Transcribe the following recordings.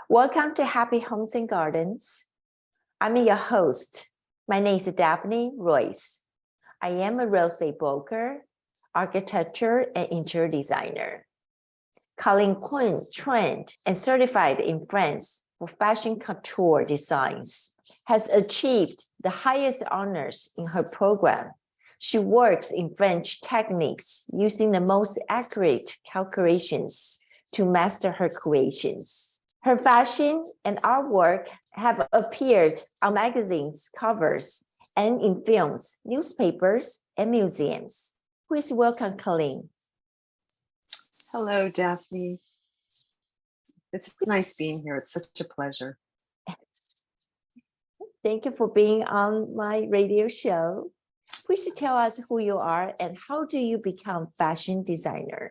Welcome to Happy Homes and Gardens. I'm your host. My name is Daphne Royce. I am a real estate broker, architecture, and interior designer. Colleen Quen, trained and certified in France for fashion couture designs, has achieved the highest honors in her program. She works in French techniques using the most accurate calculations to master her creations. Her fashion and artwork have appeared on magazines covers and in films, newspapers, and museums. Please welcome Colleen. Hello, Daphne. It's nice being here. It's such a pleasure. Thank you for being on my radio show. Please tell us who you are and how do you become fashion designer?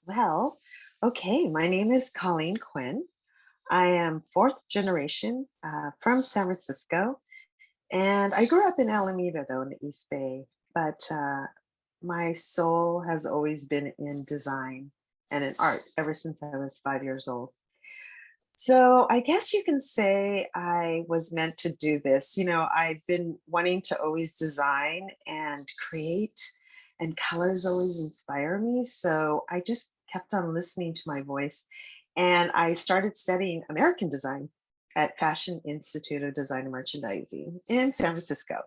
Well, okay, my name is Colleen Quen. I am fourth generation from San Francisco, and I grew up in Alameda, though, in the East Bay, but my soul has always been in design and in art ever since I was 5 years old. So I guess you can say I was meant to do this. I've been wanting to always design and create, and colors always inspire me. So I just kept on listening to my voice, and I started studying American design at Fashion Institute of Design and Merchandising in San Francisco.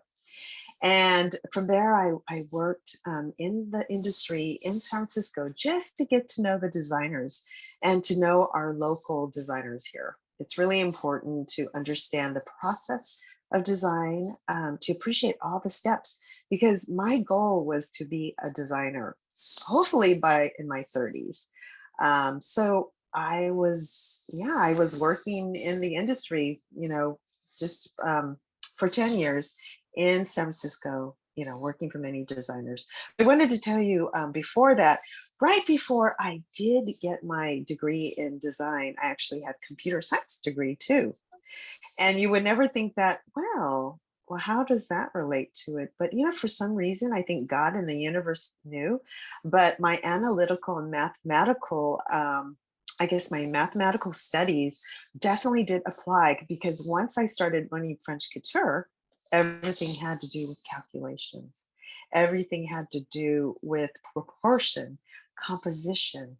And from there, I worked in the industry in San Francisco just to get to know the designers and to know our local designers here. It's really important to understand the process of design, to appreciate all the steps, because my goal was to be a designer, hopefully in my 30s. So I was working in the industry, just for 10 years in San Francisco, working for many designers. I wanted to tell you before that, right before I did get my degree in design, I actually had computer science degree too. And you would never think that, well, how does that relate to it? But, for some reason, I think God and the universe knew, but my analytical and mathematical, I guess my mathematical studies definitely did apply, because once I started learning French couture, everything had to do with calculations. Everything had to do with proportion, composition.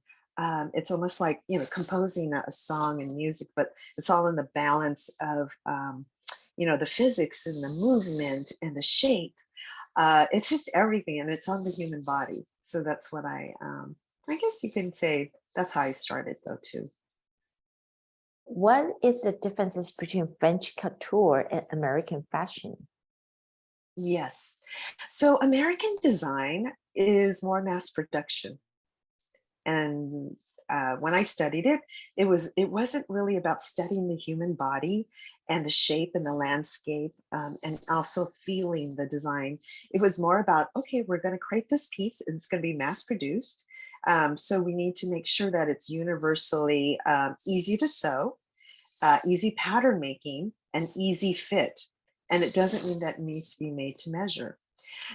It's almost like, composing a song and music, but it's all in the balance of, the physics and the movement and the shape. It's just everything, and it's on the human body. So that's what I guess you can say that's how I started, though, too. What is the differences between French couture and American fashion? Yes. So American design is more mass production. And when I studied it, it wasn't really about studying the human body and the shape and the landscape, and also feeling the design. It was more about, okay, we're going to create this piece and it's going to be mass produced. So we need to make sure that it's universally easy to sew, easy pattern making, and easy fit. And it doesn't mean that it needs to be made to measure.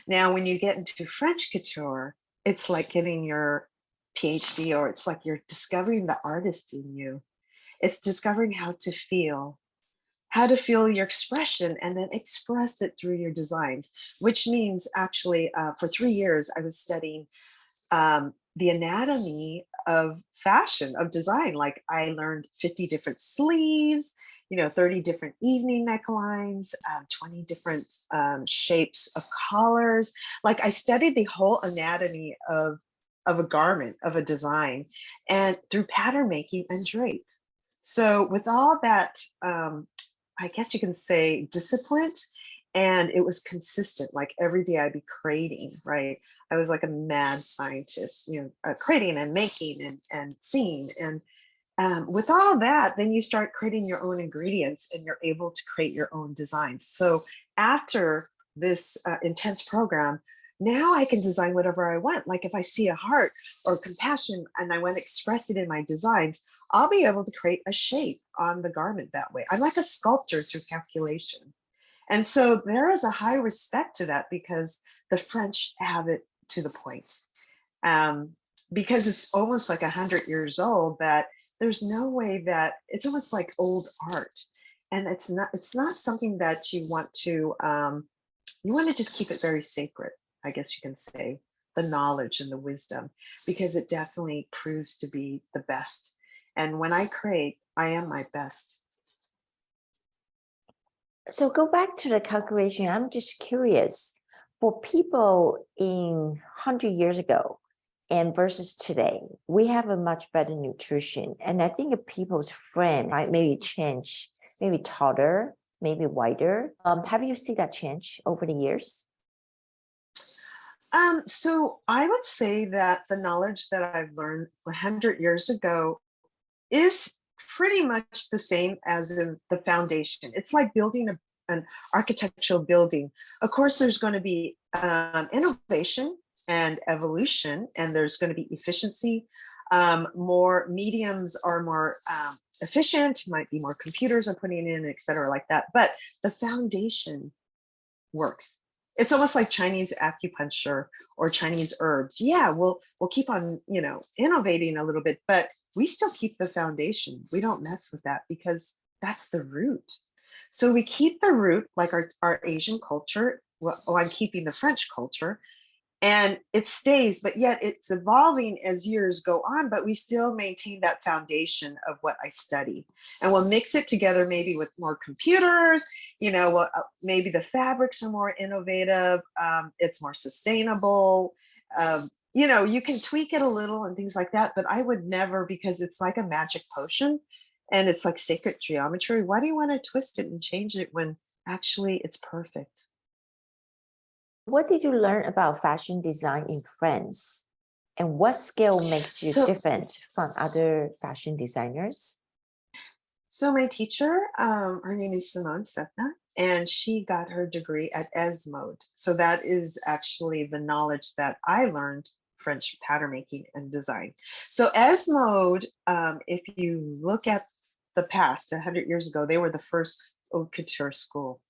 Now, when you get into French couture, it's like getting your PhD, or it's like you're discovering the artist in you. It's discovering how to feel your expression and then express it through your designs, which means actually for 3 years, I was studying the anatomy of fashion, of design. Like I learned 50 different sleeves, 30 different evening necklines, 20 different shapes of collars. Like I studied the whole anatomy of a garment, of a design, and through pattern making and drape. So with all that, I guess you can say discipline, and it was consistent. Like every day I'd be creating, right? I was like a mad scientist, creating and making and seeing. And with all that, then you start creating your own ingredients and you're able to create your own designs. So after this intense program, now I can design whatever I want. Like if I see a heart or compassion and I want to express it in my designs, I'll be able to create a shape on the garment that way. I'm like a sculptor through calculation. And so there is a high respect to that, because the French have it to the point. Because it's almost like 100 years old, that there's no way that it's almost like old art. And it's not something that you want to just keep it very sacred, I guess you can say, the knowledge and the wisdom, because it definitely proves to be the best. And when I create, I am my best. So go back to the calculation. I'm just curious, for people in 100 years ago and versus today, we have a much better nutrition. And I think people's frame might maybe change, maybe taller, maybe wider. Have you seen that change over the years? So I would say that the knowledge that I've learned 100 years ago is pretty much the same as in the foundation. It's like building an architectural building. Of course, there's going to be innovation and evolution, and there's going to be efficiency. More mediums are more efficient, might be more computers are putting in, et cetera, like that. But the foundation works. It's almost like Chinese acupuncture or Chinese herbs. Yeah, we'll keep on, innovating a little bit, but we still keep the foundation. We don't mess with that because that's the root. So we keep the root, like our Asian culture. Well, I'm keeping the French culture, and it stays, but yet it's evolving as years go on, but we still maintain that foundation of what I study. And we'll mix it together maybe with more computers, maybe the fabrics are more innovative, it's more sustainable. You can tweak it a little and things like that, but I would never, because it's like a magic potion and it's like sacred geometry. Why do you want to twist it and change it when actually it's perfect? What did you learn about fashion design in France? And what skill makes you So, different from other fashion designers? so my teacher, her name is Simone Setna, and she got her degree at Esmode. So that is actually the knowledge that I learned French pattern making and design. So Esmode, if you look at the past, 100 years ago, they were the first haute couture school.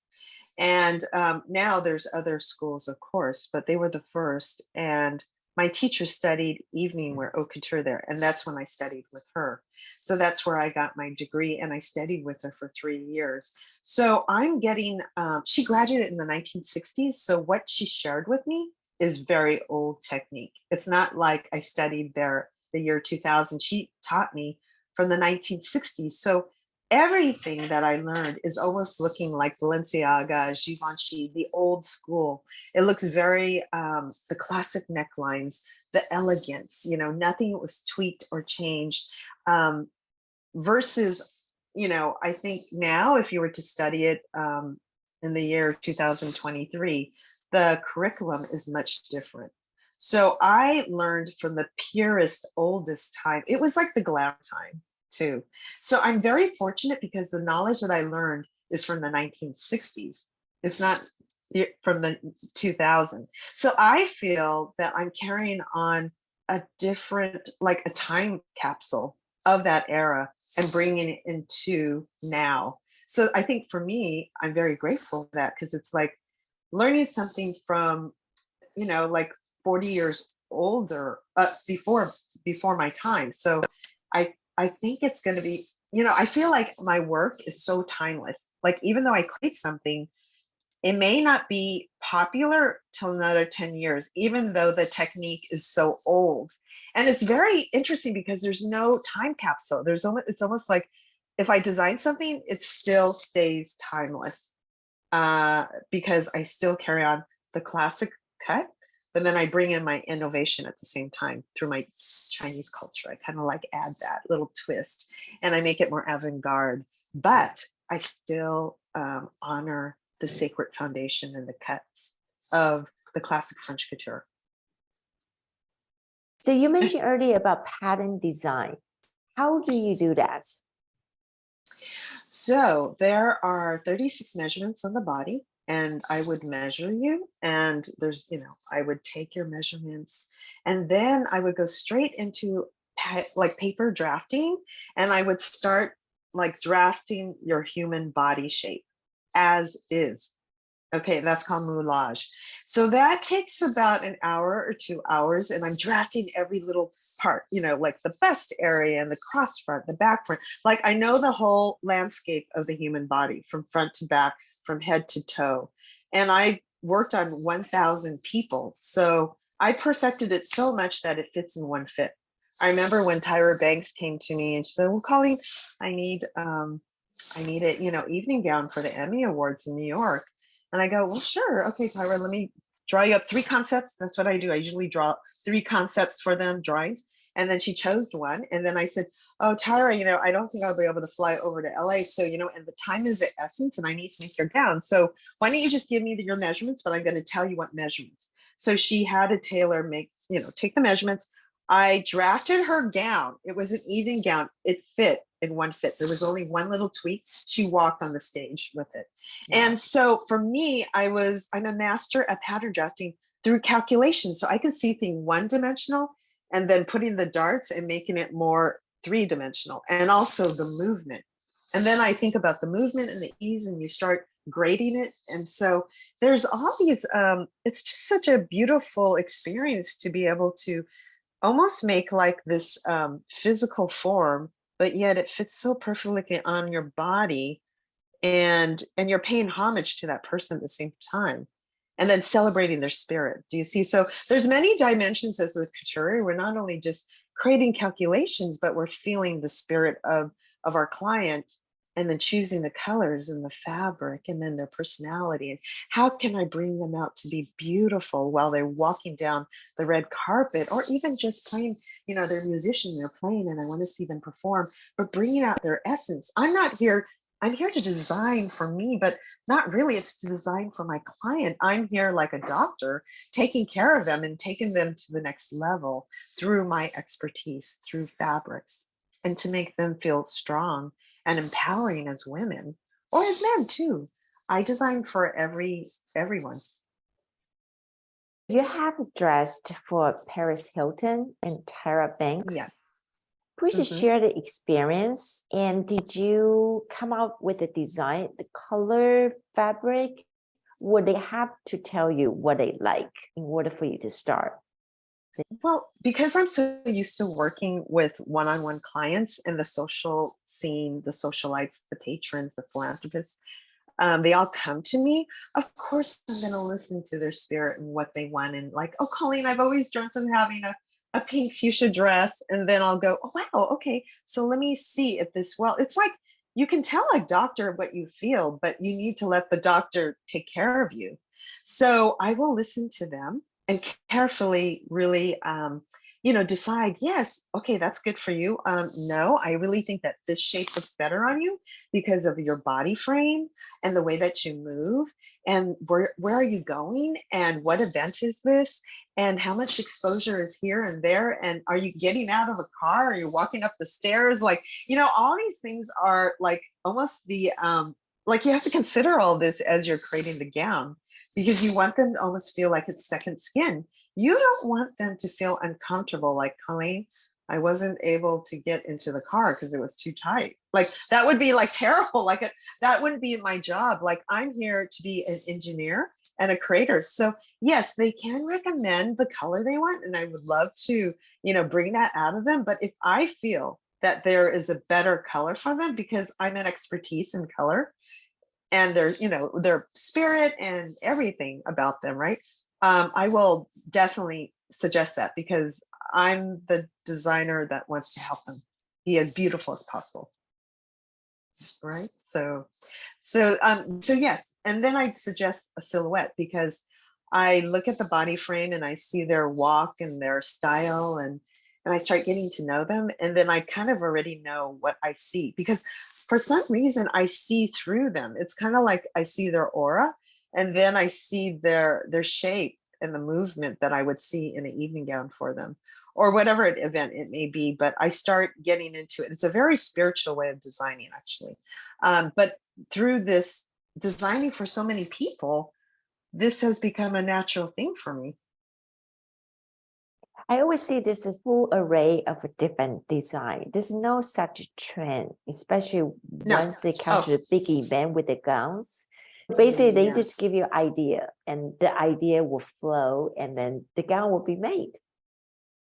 And now there's other schools, of course, but they were the first. And my teacher studied evening wear haute couture there. And that's when I studied with her. So that's where I got my degree. And I studied with her for 3 years. So I'm getting, she graduated in the 1960s. So what she shared with me is very old technique. It's not like I studied there the year 2000. She taught me from the 1960s. So everything that I learned is almost looking like Balenciaga, Givenchy, the old school. It looks very, the classic necklines, the elegance, nothing was tweaked or changed. Versus, I think now if you were to study it in the year 2023, the curriculum is much different. So I learned from the purest, oldest time. It was like the glam time too. So I'm very fortunate because the knowledge that I learned is from the 1960s. It's not from the 2000. So I feel that I'm carrying on a different, like a time capsule of that era and bringing it into now. So I think for me, I'm very grateful for that because it's like learning something from, like 40 years older, before my time. So I think it's going to be, I feel like my work is so timeless. Like, even though I create something, it may not be popular till another 10 years, even though the technique is so old. And it's very interesting because there's no time capsule. It's almost like if I design something, it still stays timeless because I still carry on the classic cut, but then I bring in my innovation at the same time through my Chinese culture. I kind of like add that little twist and I make it more avant-garde, but I still honor the sacred foundation and the cuts of the classic French couture. So you mentioned earlier about pattern design. How do you do that? So there are 36 measurements on the body, and I would measure you, and there's, I would take your measurements, and then I would go straight into like paper drafting, and I would start like drafting your human body shape as is. Okay, that's called moulage. So that takes about an hour or 2 hours, and I'm drafting every little part, like the bust area and the cross front, the back front. Like I know the whole landscape of the human body from front to back, from head to toe. And I worked on 1,000 people. So I perfected it so much that it fits in one fit. I remember when Tyra Banks came to me and she said, "Well, Colleen, I need a, evening gown for the Emmy Awards in New York." And I go, "Well, sure. Okay, Tyra, let me draw you up 3 concepts." That's what I do. I usually draw 3 concepts for them, drawings. And then she chose one. And then I said, "Oh, Tyra, I don't think I'll be able to fly over to LA. So, and the time is the essence and I need to make your gown. So why don't you just give me your measurements, but I'm going to tell you what measurements." So she had a tailor take the measurements. I drafted her gown. It was an evening gown. It fit in one fit. There was only one little tweak. She walked on the stage with it. Wow. And so for me, I'm a master at pattern drafting through calculation. So I can see things one-dimensional and then putting the darts and making it more 3-dimensional, and also the movement. And then I think about the movement and the ease, and you start grading it. And so there's all these, it's just such a beautiful experience to be able to almost make like this physical form, but yet it fits so perfectly on your body, and you're paying homage to that person at the same time, and then celebrating their spirit. Do you see? So there's many dimensions as a couturier. We're not only just creating calculations, but we're feeling the spirit of our client, and then choosing the colors and the fabric and then their personality, and how can I bring them out to be beautiful while they're walking down the red carpet, or even just playing, they're a musician, they're playing and I want to see them perform, but bringing out their essence. I'm here to design for me, but not really. It's to design for my client. I'm here like a doctor, taking care of them and taking them to the next level through my expertise, through fabrics, and to make them feel strong and empowering as women, or as men too. I design for everyone. You have dressed for Paris Hilton and Tyra Banks. Yeah. Please just share the experience. And did you come up with the design, the color, fabric? Would they have to tell you what they like in order for you to start? Well, because I'm so used to working with one-on-one clients in the social scene, the socialites, the patrons, the philanthropists, they all come to me. Of course, I'm going to listen to their spirit and what they want. And like, "Oh, Colleen, I've always dreamt of having a pink fuchsia dress." And then I'll go, "Oh, wow. Okay. So let me see if this, well, it's like, you can tell a doctor what you feel, but you need to let the doctor take care of you." So I will listen to them and carefully really, decide, yes, okay, that's good for you. No, I really think that this shape looks better on you because of your body frame and the way that you move, and where are you going, and what event is this, and how much exposure is here and there, and are you getting out of a car, are you walking up the stairs, like, all these things are like almost the like you have to consider all this as you're creating the gown, because you want them to almost feel like it's second skin. You don't want them to feel uncomfortable, like, "Colleen, I wasn't able to get into the car because it was too tight." Like that would be like terrible. Like that wouldn't be my job. Like I'm here to be an engineer and a creator. So yes, they can recommend the color they want, and I would love to, bring that out of them. But if I feel that there is a better color for them, because I'm an expertise in color, and their spirit and everything about them, right? I will definitely suggest that, because I'm the designer that wants to help them be as beautiful as possible, right? So yes, and then I'd suggest a silhouette, because I look at the body frame and I see their walk and their style, and I start getting to know them, and then I kind of already know what I see, because for some reason I see through them. It's kind of like I see their aura, and then I see their shape and the movement that I would see in an evening gown for them, or whatever event it may be. But I start getting into it. It's a very spiritual way of designing, actually. But through this designing for so many people, this has become a natural thing for me. I always see this as full array of a different design. There's no such trend, especially once they come to the big event with the gowns. Basically, they Yes. just give you idea and the idea will flow and then the gown will be made.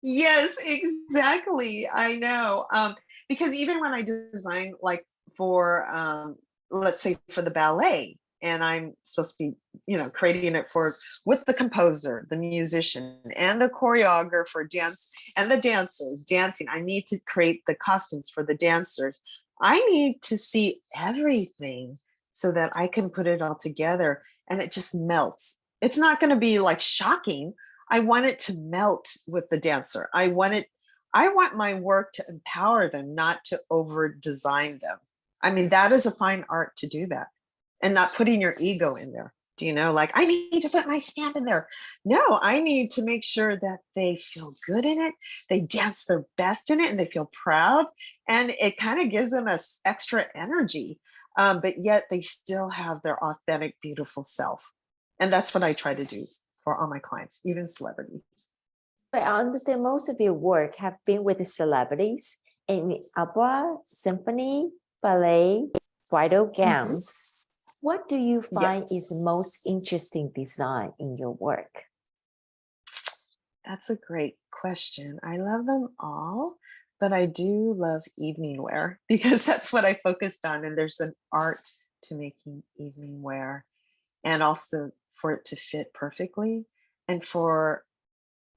Yes, exactly. I know. Because even when I design like for let's say for the ballet, and I'm supposed to be, creating it for with the composer, the musician, and the choreographer, dance, and the dancers dancing. I need to create the costumes for the dancers. I need to see everything so that I can put it all together and it just melts. It's not going to be like shocking. I want it to melt with the dancer. I want my work to empower them, not to over design them. I mean, that is a fine art to do that and not putting your ego in there. Do you know, like I need to put my stamp in there. No, I need to make sure that they feel good in it. They dance their best in it and they feel proud. And it kind of gives them a extra energy. But yet they still have their authentic, beautiful self. And that's what I try to do for all my clients, even celebrities. But I understand most of your work have been with the celebrities in opera, symphony, ballet, bridal Mhm. gowns. What do you find Yes, is the most interesting design in your work? that's a great question. I love them all, but I do love evening wear because that's what I focused on. And there's an art to making evening wear and also for it to fit perfectly and for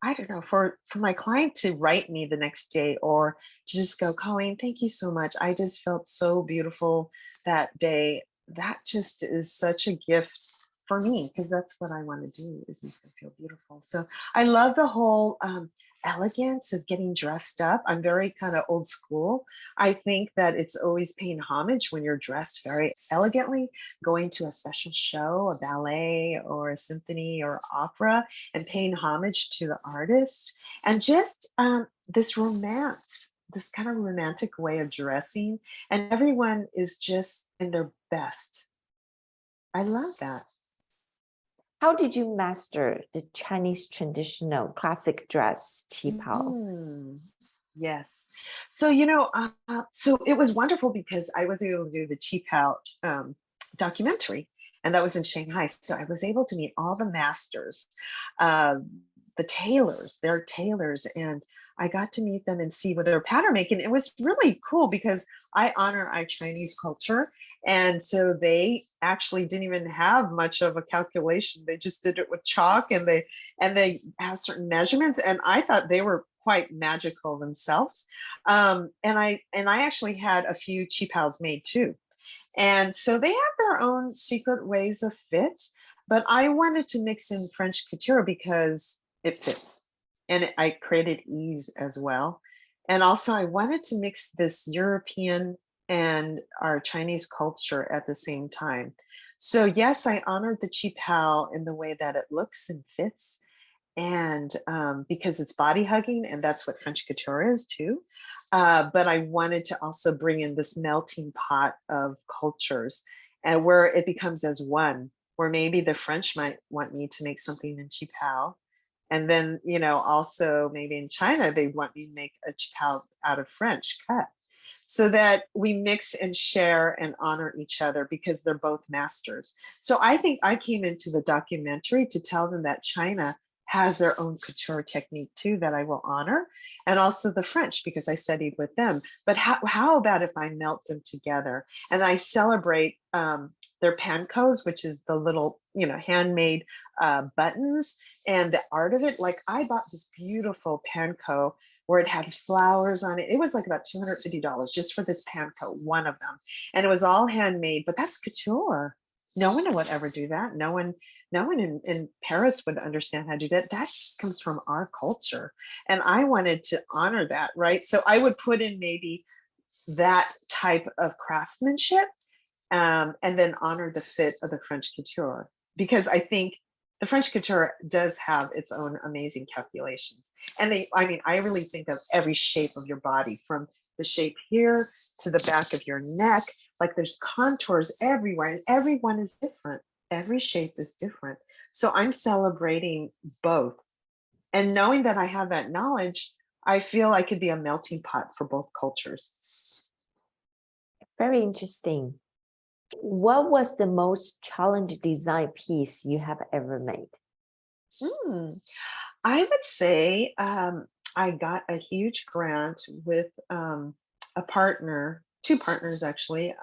I don't know, for my client to write me the next day or to just go, Colleen, thank you so much. I just felt so beautiful that day. That just is such a gift for me because that's what I want to do is make them feel beautiful. So I love the whole elegance of getting dressed up. I'm very kind of old school. I think that it's always paying homage when you're dressed very elegantly, going to a special show, a ballet or a symphony or opera and paying homage to the artist and just this romance, this kind of romantic way of dressing. And everyone is just in their best. I love that. How did you master the Chinese traditional classic dress, qipao? Mm, yes. So, so it was wonderful because I was able to do the Cheap Out documentary, and that was in Shanghai. So I was able to meet all the masters, uh, the tailors, their tailors, and I got to meet them and see what their pattern making. It was really cool because I honor our Chinese culture. And so they actually didn't even have much of a calculation. They just did it with chalk and they have certain measurements. And I thought they were quite magical themselves. And I actually had a few cheap house made too. And so they have their own secret ways of fit, but I wanted to mix in French couture because it fits. And I created ease as well. And also I wanted to mix this European and our Chinese culture at the same time. So yes, I honored the cheap Hao in the way that it looks and fits, and because it's body hugging, and that's what French couture is too. But I wanted to also bring in this melting pot of cultures, and where it becomes as one. Where maybe the French might want me to make something in Qipao, and then also maybe in China they want me to make a Qipao out of French cut, so that we mix and share and honor each other because they're both masters. So I think I came into the documentary to tell them that China has their own couture technique too that I will honor, and also the French because I studied with them. But how about if I melt them together and I celebrate their pancos, which is the little handmade buttons and the art of it. Like I bought this beautiful panko where it had flowers on it. It was like about $250 just for this panko, one of them, and it was all handmade. But that's couture. No one would ever do that. No one in Paris would understand how to do that. That just comes from our culture. And I wanted to honor that, right? So I would put in maybe that type of craftsmanship, and then honor the fit of the French couture. Because I think the French couture does have its own amazing calculations. And I really think of every shape of your body from the shape here to the back of your neck. Like there's contours everywhere and everyone is different. Every shape is different. So I'm celebrating both. And knowing that I have that knowledge, I feel I could be a melting pot for both cultures. Very interesting. What was the most challenging design piece you have ever made? Hmm. I would say I got a huge grant with a partner, two partners actually.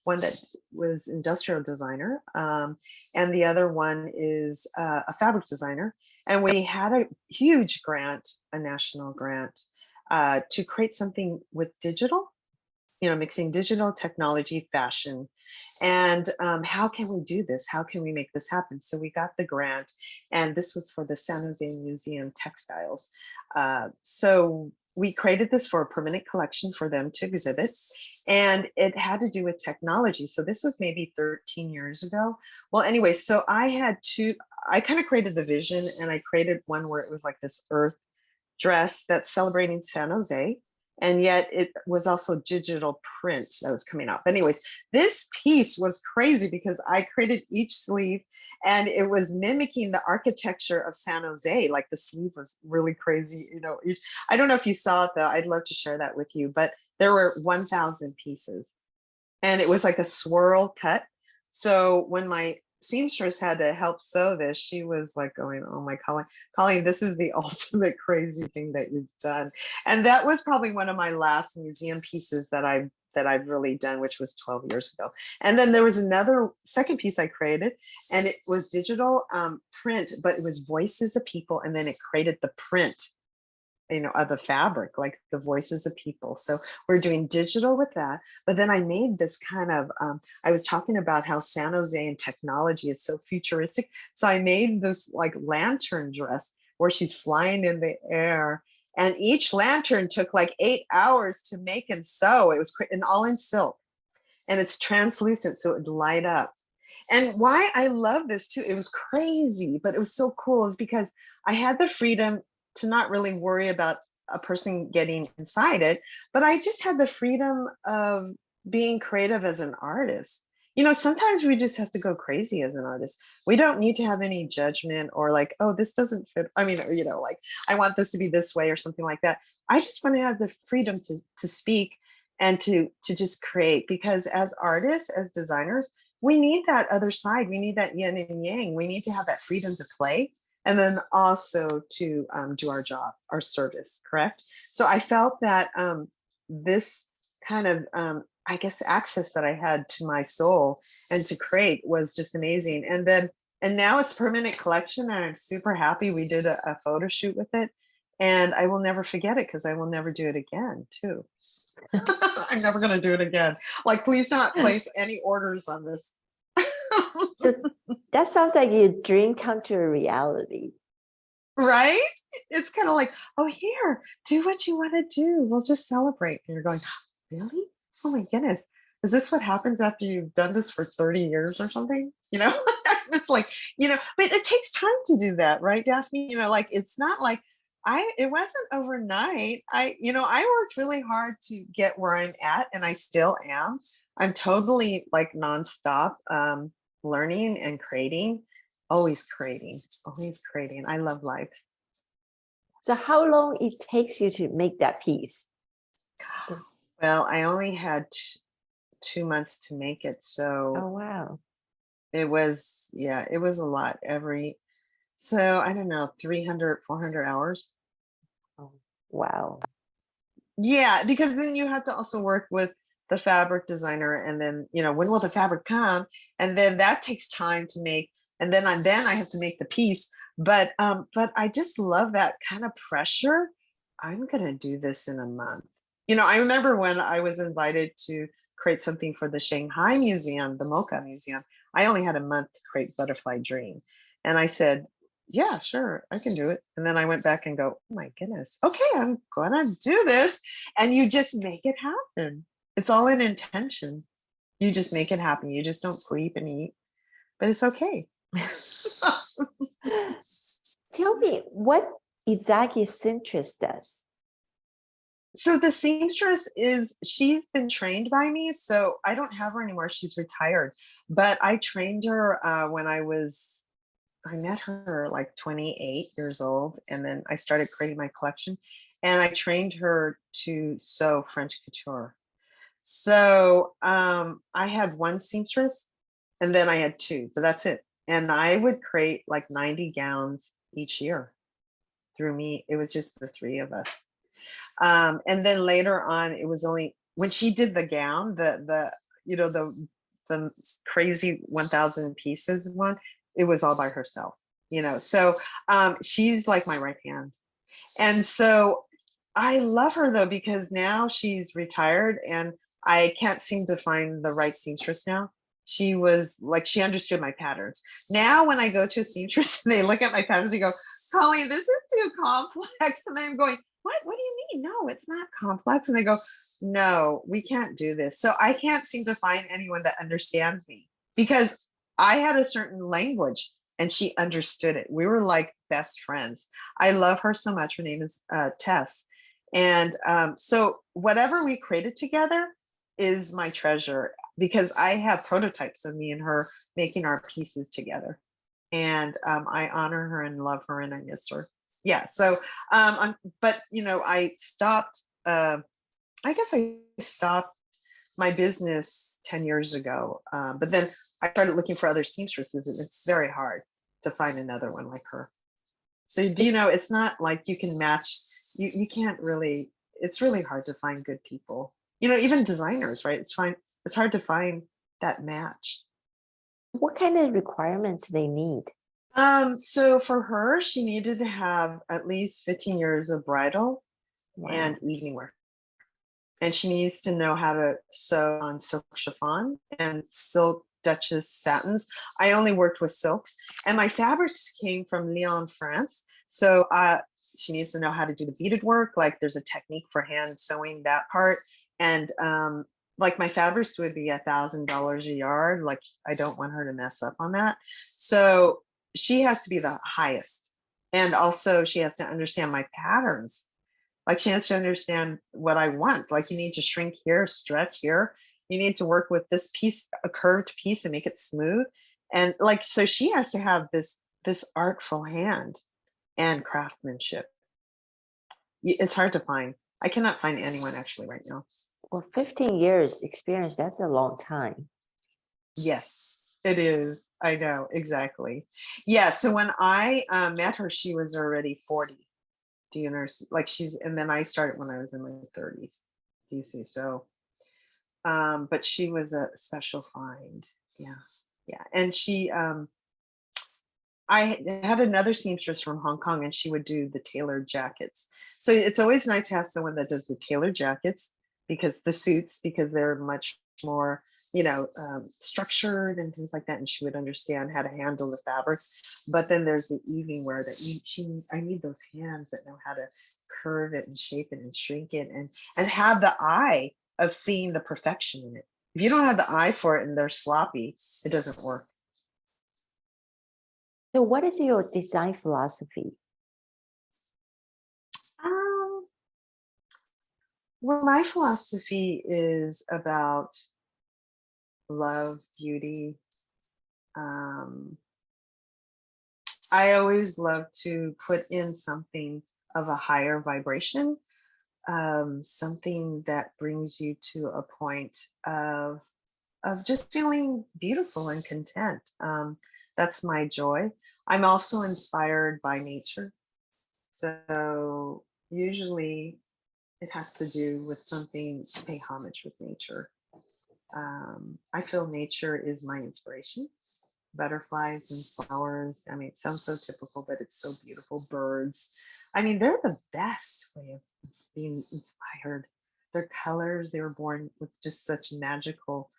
One that was industrial designer, and the other one is a fabric designer. And we had a huge grant, a national grant, to create something with digital, mixing digital technology, fashion, and how can we do this? How can we make this happen? So we got the grant, and this was for the San Jose Museum textiles. So we created this for a permanent collection for them to exhibit, and it had to do with technology. So this was maybe 13 years ago. Well, anyway, so I kind of created the vision, and I created one where it was like this earth dress that's celebrating San Jose. And yet it was also digital print that was coming out. But anyways, this piece was crazy because I created each sleeve and it was mimicking the architecture of San Jose. Like the sleeve was really crazy. I don't know if you saw it though. I'd love to share that with you, but there were 1,000 pieces and it was like a swirl cut. So when my seamstress had to help sew this, she was like going, oh my Colleen, this is the ultimate crazy thing that you've done. And that was probably one of my last museum pieces that I've really done, which was 12 years ago. And then there was another second piece I created, and it was digital print, but it was voices of people, and then it created the print of the fabric, like the voices of people. So we're doing digital with that. But then I made this kind of, I was talking about how San Jose and technology is so futuristic. So I made this like lantern dress where she's flying in the air. And each lantern took like 8 hours to make and sew. It was and all in silk. And it's translucent, so it would light up. And why I love this too, it was crazy, but it was so cool, is because I had the freedom to not really worry about a person getting inside it, but I just had the freedom of being creative as an artist. Sometimes we just have to go crazy as an artist. We don't need to have any judgment or like, oh, this doesn't fit. I mean, like I want this to be this way or something like that. I just want to have the freedom to speak and to just create, because as artists, as designers, we need that other side. We need that yin and yang. We need to have that freedom to play and then also to do our job, our service, correct? So I felt that this kind of, I guess, access that I had to my soul and to create was just amazing. And now it's permanent collection, and I'm super happy. We did a photo shoot with it, and I will never forget it because I will never do it again, too. I'm never going to do it again. Like, please not place any orders on this. So that sounds like your dream come to a reality. Right? It's kind of like, oh, here, do what you want to do. We'll just celebrate. And you're going, really? Oh my goodness. Is this what happens after you've done this for 30 years or something? It's like, but it takes time to do that, right, Daphne? Like, it's not like it wasn't overnight. I worked really hard to get where I'm at, and I still am. I'm totally like nonstop learning and creating, always creating, always creating. I love life. So how long it takes you to make that piece? Well, I only had 2 months to make it. So Oh, wow. it was a lot so I don't know, 300, 400 hours. Oh, wow. Yeah, because then you have to also work with the fabric designer, and then when will the fabric come, and then that takes time to make, and then I have to make the piece. But I just love that kind of pressure. I'm gonna do this in a month. I remember when I was invited to create something for the Shanghai Museum, the MoCA Museum. I only had a month to create Butterfly Dream, and I said, yeah, sure, I can do it. And then I went back and go, oh my goodness, okay, I'm gonna do this. And you just make it happen. It's all in intention. You just make it happen. You just don't sleep and eat, but it's okay. Tell me, what exactly seamstress does? So the seamstress she's been trained by me. So I don't have her anymore. She's retired, but I trained her when I met her like 28 years old, and then I started creating my collection, and I trained her to sew French couture. So I had one seamstress and then I had two, but that's it. And I would create like 90 gowns each year through me. It was just the three of us. And then later on, it was only when she did the gown, the crazy 1,000 pieces one, it was all by herself, So she's like my right hand. And so I love her though, because now she's retired and I can't seem to find the right seamstress now. She was like, she understood my patterns. Now, when I go to a seamstress and they look at my patterns, they go, Colleen, this is too complex. And I'm going, what do you mean? No, it's not complex. And they go, no, we can't do this. So I can't seem to find anyone that understands me because I had a certain language and she understood it. We were like best friends. I love her so much. Her name is Tess. And so whatever we created together is my treasure because I have prototypes of me and her making our pieces together. And I honor her and love her and I miss her. Yeah. So, but I stopped, I guess I stopped my business 10 years ago. But then I started looking for other seamstresses and it's very hard to find another one like her. So it's not like you can match, you can't really, it's really hard to find good people, even designers, right? It's hard to find that match. What kind of requirements they need? So for her, she needed to have at least 15 years of bridal and evening wear. And she needs to know how to sew on silk chiffon and silk Duchess satins. I only worked with silks and my fabrics came from Lyon, France. So she needs to know how to do the beaded work. Like there's a technique for hand sewing that part. And like my fabrics would be $1,000 a yard. Like I don't want her to mess up on that. So she has to be the highest. And also she has to understand my patterns. Like she has to understand what I want. Like you need to shrink here, stretch here. You need to work with this piece, a curved piece, and make it smooth. And like, so she has to have this artful hand and craftsmanship. It's hard to find. I cannot find anyone actually right now. Well, 15 years experience, that's a long time. Yes, it is. I know, exactly. Yeah, so when I met her, she was already 40. Do you know, like and then I started when I was in my 30s. Do you see? So, but she was a special find. Yeah. Yeah. And I had another seamstress from Hong Kong and she would do the tailored jackets. So it's always nice to have someone that does the tailored jackets because they're much more, structured and things like that. And she would understand how to handle the fabrics. But then there's the evening wear that I need those hands that know how to curve it and shape it and shrink it and have the eye of seeing the perfection in it. If you don't have the eye for it and they're sloppy, it doesn't work. So what is your design philosophy? Well, my philosophy is about love, beauty. I always love to put in something of a higher vibration, something that brings you to a point of just feeling beautiful and content. That's my joy. I'm also inspired by nature. So usually it has to do with something to pay homage with nature. I feel nature is my inspiration. Butterflies and flowers. I mean, it sounds so typical, but it's so beautiful. Birds. I mean, they're the best way of being inspired. Their colors, they were born with just such magical,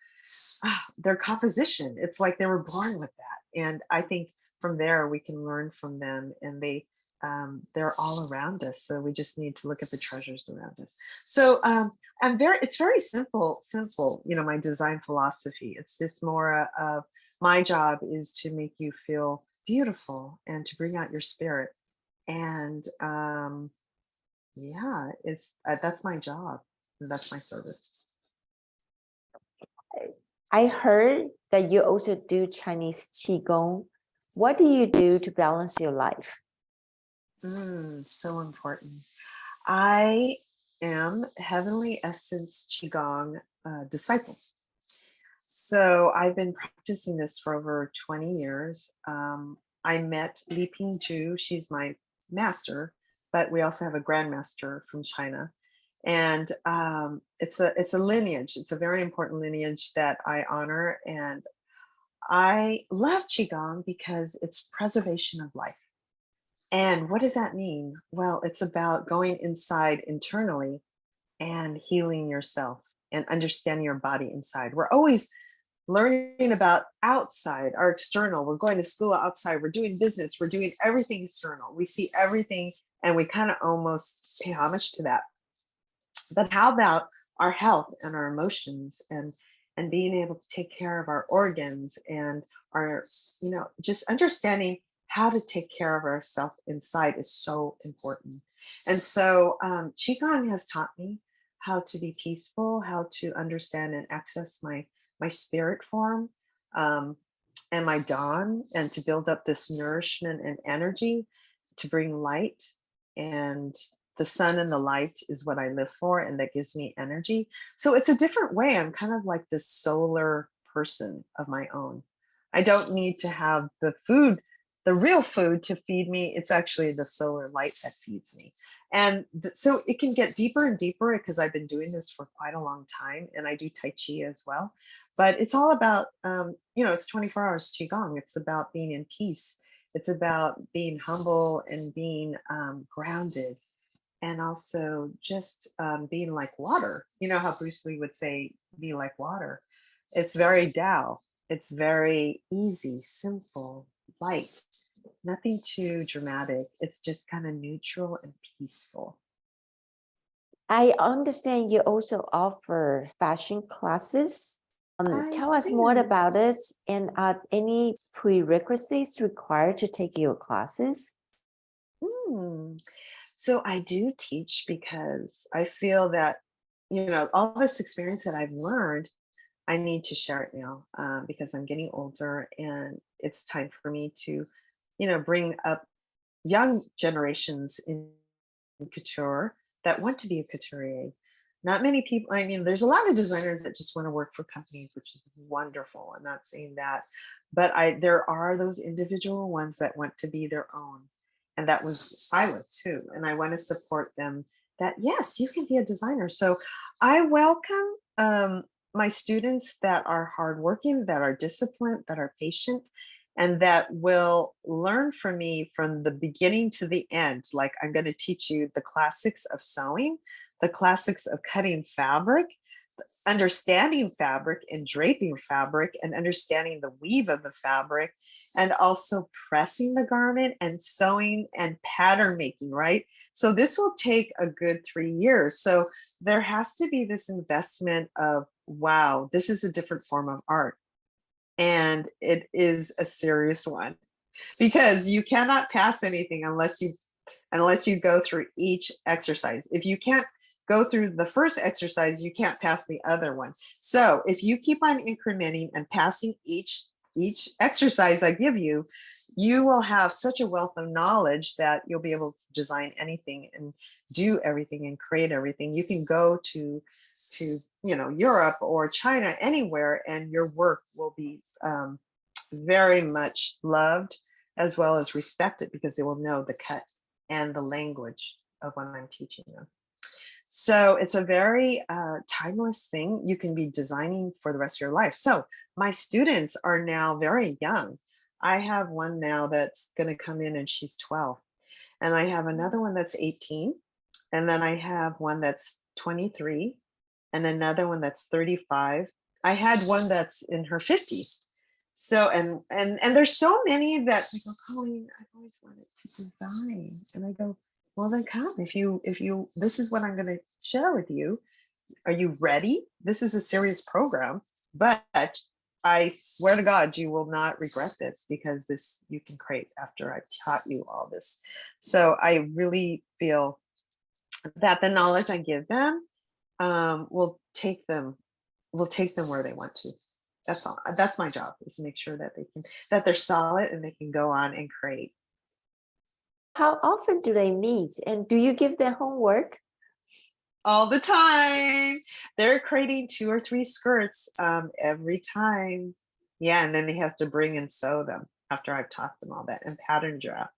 their composition. It's like they were born with that. And I think from there we can learn from them and they're all around us. So we just need to look at the treasures around us. So it's very simple, my design philosophy. It's just more of my job is to make you feel beautiful and to bring out your spirit. And yeah, that's my job. And that's my service. I heard that you also do Chinese Qigong. What do you do to balance your life? So important. I am Heavenly Essence Qigong disciple. So I've been practicing this for over 20 years. I met Li Pingju. She's my master, but we also have a grandmaster from China. And it's a lineage. It's a very important lineage that I honor. And I love Qigong because it's preservation of life. And what does that mean? Well, it's about going inside internally and healing yourself and understanding your body inside. We're always learning about outside, our external. We're going to school outside. We're doing business. We're doing everything external. We see everything and we kind of almost pay homage to that. But how about our health and our emotions and being able to take care of our organs and our, just understanding how to take care of ourselves inside is so important. And so Qigong has taught me how to be peaceful, how to understand and access my spirit form and my dawn, and to build up this nourishment and energy to bring light. And the sun and the light is what I live for, and that gives me energy. So it's a different way. I'm kind of like this solar person of my own. I don't need to have the food, the real food to feed me. It's actually the solar light that feeds me. And so it can get deeper and deeper because I've been doing this for quite a long time, and I do Tai Chi as well. But it's all about, it's 24 hours Qigong. It's about being in peace. It's about being humble and being grounded, and also just being like water. You know how Bruce Lee would say, be like water. It's very Tao. It's very easy, simple, light, nothing too dramatic. It's just kind of neutral and peaceful. I understand you also offer fashion classes. Tell us more about it, and are any prerequisites required to take your classes? So I do teach because I feel that, all this experience that I've learned, I need to share it now because I'm getting older, and it's time for me to, bring up young generations in couture that want to be a couturier. Not many people, there's a lot of designers that just want to work for companies, which is wonderful. I'm not saying that, but there are those individual ones that want to be their own. And I was too. And I want to support them that, yes, you can be a designer. So I welcome my students that are hardworking, that are disciplined, that are patient, and that will learn from me from the beginning to the end. Like, I'm going to teach you the classics of sewing, the classics of cutting fabric, understanding fabric and draping fabric, and understanding the weave of the fabric, and also pressing the garment and sewing and pattern making, right? So this will take a good 3 years. So there has to be this investment of, wow, this is a different form of art. And it is a serious one, because you cannot pass anything unless you go through each exercise. If you can't go through the first exercise, you can't pass the other one. So if you keep on incrementing and passing each exercise I give you, you will have such a wealth of knowledge that you'll be able to design anything and do everything and create everything. You can go to Europe or China, anywhere, and your work will be very much loved as well as respected, because they will know the cut and the language of what I'm teaching them. So it's a very timeless thing. You can be designing for the rest of your life. So my students are now very young. I have one now that's going to come in and she's 12. And I have another one that's 18. And then I have one that's 23 and another one that's 35. I had one that's in her 50s. So, and there's so many that I go, Colleen, I've always wanted to design. And I go, well, then come. If you, this is what I'm going to share with you. Are you ready? This is a serious program, but I swear to God, you will not regret this, because this you can create after I've taught you all this. So I really feel that the knowledge I give them will take them where they want to. That's all. That's my job, is to make sure that they're solid and they can go on and create. How often do they meet, and do you give them homework? all the time. They're creating 2 or 3 skirts every time. Yeah, and then they have to bring and sew them after I've taught them all that and pattern draft.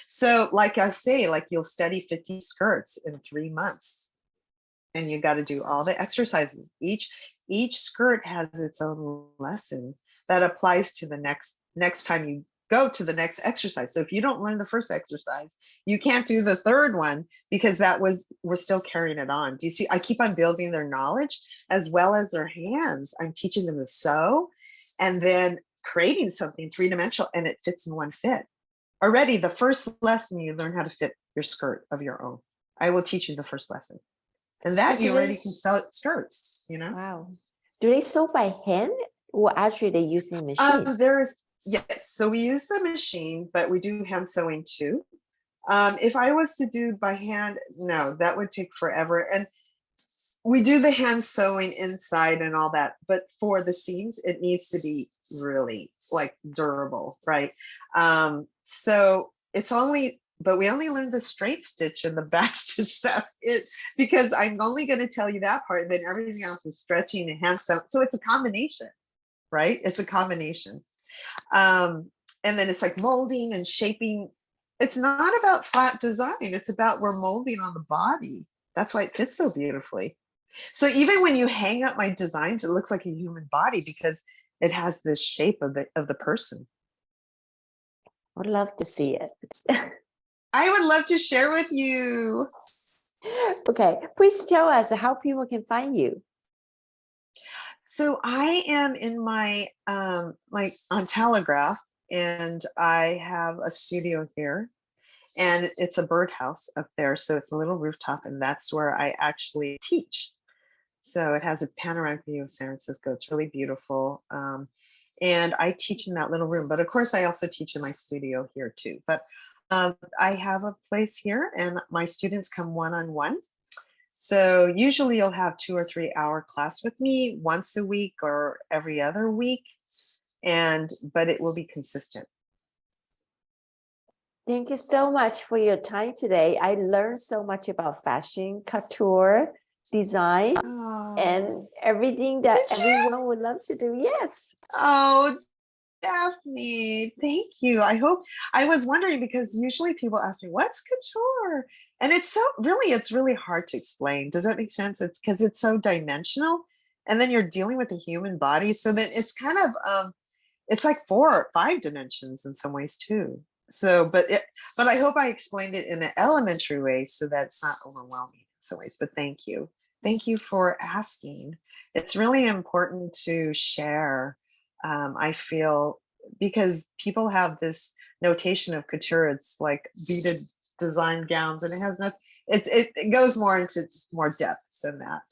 So like I say, like you'll study 50 skirts in 3 months, and you got to do all the exercises. Each skirt has its own lesson that applies to the next time you go to the next exercise. So if you don't learn the first exercise, you can't do the third one, because we're still carrying it on. Do you see? I keep on building their knowledge as well as their hands. I'm teaching them to sew and then creating something 3-dimensional, and it fits in one fit. Already the first lesson, you learn how to fit your skirt of your own. I will teach you the first lesson. And that you already can sew skirts, Wow. Do they sew by hand or actually they using machine? Yes, so we use the machine, but we do hand sewing too. If I was to do by hand, no, that would take forever. And we do the hand sewing inside and all that, but for the seams, it needs to be really like durable, right? So it's only, but we only learned the straight stitch and the back stitch. That's it, because I'm only going to tell you that part, and then everything else is stretching and hand sew. So it's a combination, right? It's a combination. And then it's like molding and shaping. It's not about flat design. It's about we're molding on the body. That's why it fits so beautifully. So even when you hang up my designs, it looks like a human body because it has this shape of the person. I'd love to see it. I would love to share with you. Okay, please tell us how people can find you. So I am in my on Telegraph, and I have a studio here, and it's a birdhouse up there. So it's a little rooftop, and that's where I actually teach. So it has a panoramic view of San Francisco. It's really beautiful. And I teach in that little room, but of course I also teach in my studio here too. But I have a place here, and my students come one-on-one. So usually you'll have 2 or 3 hour class with me once a week or every other week, but it will be consistent. Thank you so much for your time today. I learned so much about fashion, couture, design, and everything that everyone would love to do. Yes. Oh, Daphne, thank you. I was wondering, because usually people ask me, what's couture? And it's really hard to explain. Does that make sense? It's because it's so dimensional, and then you're dealing with the human body. So that it's kind of, it's like 4 or 5 dimensions in some ways too. So, but I hope I explained it in an elementary way so that it's not overwhelming in some ways, but thank you. Thank you for asking. It's really important to share. I feel, because people have this notation of couture, it's like beaded design gowns, and it has nothing. It goes more into more depth than that.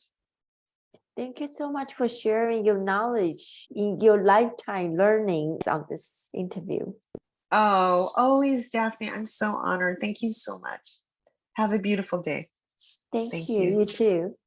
Thank you so much for sharing your knowledge in your lifetime learnings on this interview. Oh, always, Daphne. I'm so honored. Thank you so much. Have a beautiful day. Thank Thank you. you. You too.